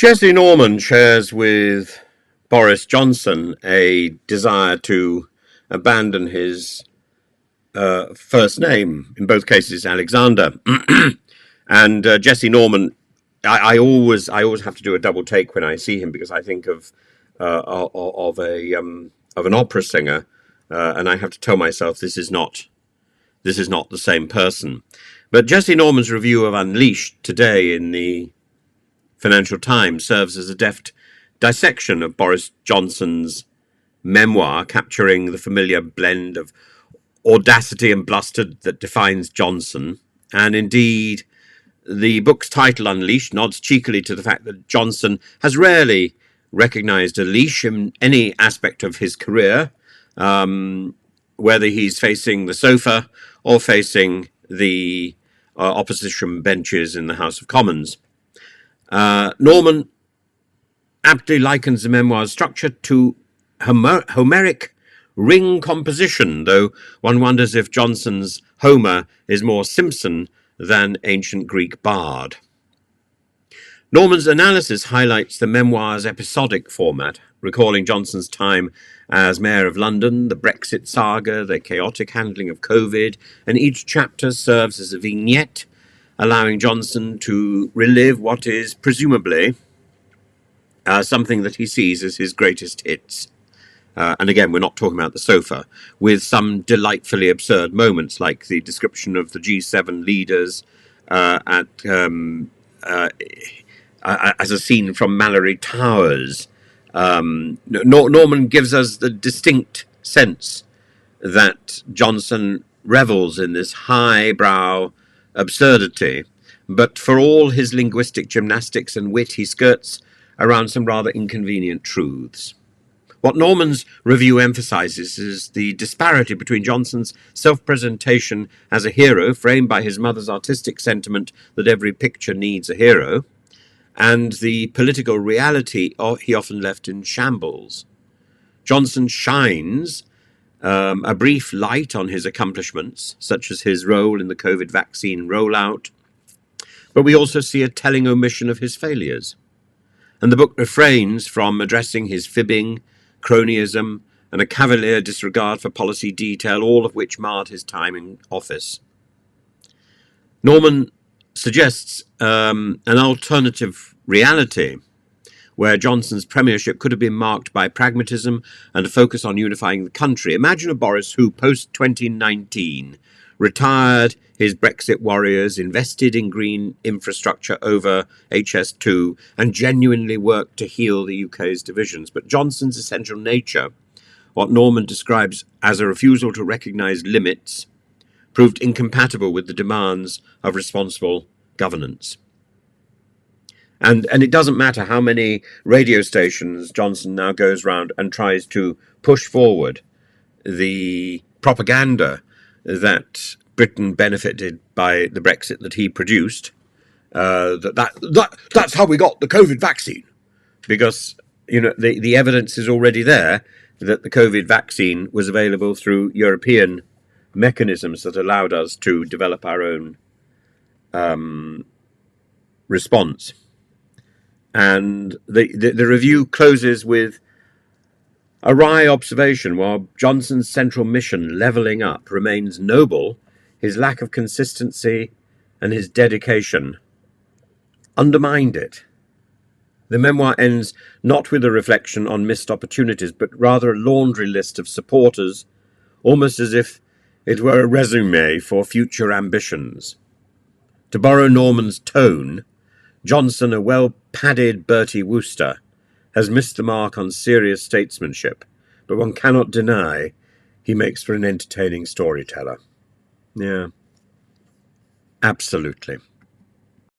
Jesse Norman shares with Boris Johnson a desire to abandon his first name, in both cases Alexander. And Jesse Norman, I always have to do a double take when I see him, because I think of an opera singer, and I have to tell myself this is not the same person. But Jesse Norman's review of Unleashed today in the Financial Times serves as a deft dissection of Boris Johnson's memoir, capturing the familiar blend of audacity and bluster that defines Johnson. And indeed, the book's title, Unleashed, nods cheekily to the fact that Johnson has rarely recognized a leash in any aspect of his career, whether he's facing the sofa or facing the opposition benches in the House of Commons. Norman aptly likens the memoir's structure to Homeric ring composition, though one wonders if Johnson's Homer is more Simpson than ancient Greek bard. Norman's analysis highlights the memoir's episodic format, recalling Johnson's time as Mayor of London, the Brexit saga, the chaotic handling of COVID, and each chapter serves as a vignette, allowing Johnson to relive what is presumably something that he sees as his greatest hits. And again, we're not talking about the sofa, with some delightfully absurd moments, like the description of the G7 leaders as a scene from Mallory Towers. Norman gives us the distinct sense that Johnson revels in this highbrow absurdity, but for all his linguistic gymnastics and wit, he skirts around some rather inconvenient truths. What Norman's review emphasizes is the disparity between Johnson's self-presentation as a hero, framed by his mother's artistic sentiment that every picture needs a hero, and the political reality he often left in shambles. Johnson shines a brief light on his accomplishments, such as his role in the COVID vaccine rollout, but we also see a telling omission of his failures. And the book refrains from addressing his fibbing, cronyism, and a cavalier disregard for policy detail, all of which marred his time in office. Norman suggests an alternative reality where Johnson's premiership could have been marked by pragmatism and a focus on unifying the country. Imagine a Boris who, post-2019, retired his Brexit warriors, invested in green infrastructure over HS2, and genuinely worked to heal the UK's divisions. But Johnson's essential nature, what Norman describes as a refusal to recognise limits, proved incompatible with the demands of responsible governance. And it doesn't matter how many radio stations Johnson now goes round and tries to push forward the propaganda that Britain benefited by the Brexit that he produced. That's how we got the COVID vaccine, because the evidence is already there that the COVID vaccine was available through European mechanisms that allowed us to develop our own response. And the review closes with a wry observation: while Johnson's central mission, levelling up, remains noble, his lack of consistency and his dedication undermined it. The memoir ends not with a reflection on missed opportunities, but rather a laundry list of supporters, almost as if it were a resume for future ambitions. To borrow Norman's tone, Johnson, a well-padded Bertie Wooster, has missed the mark on serious statesmanship, but one cannot deny he makes for an entertaining storyteller. Yeah, absolutely.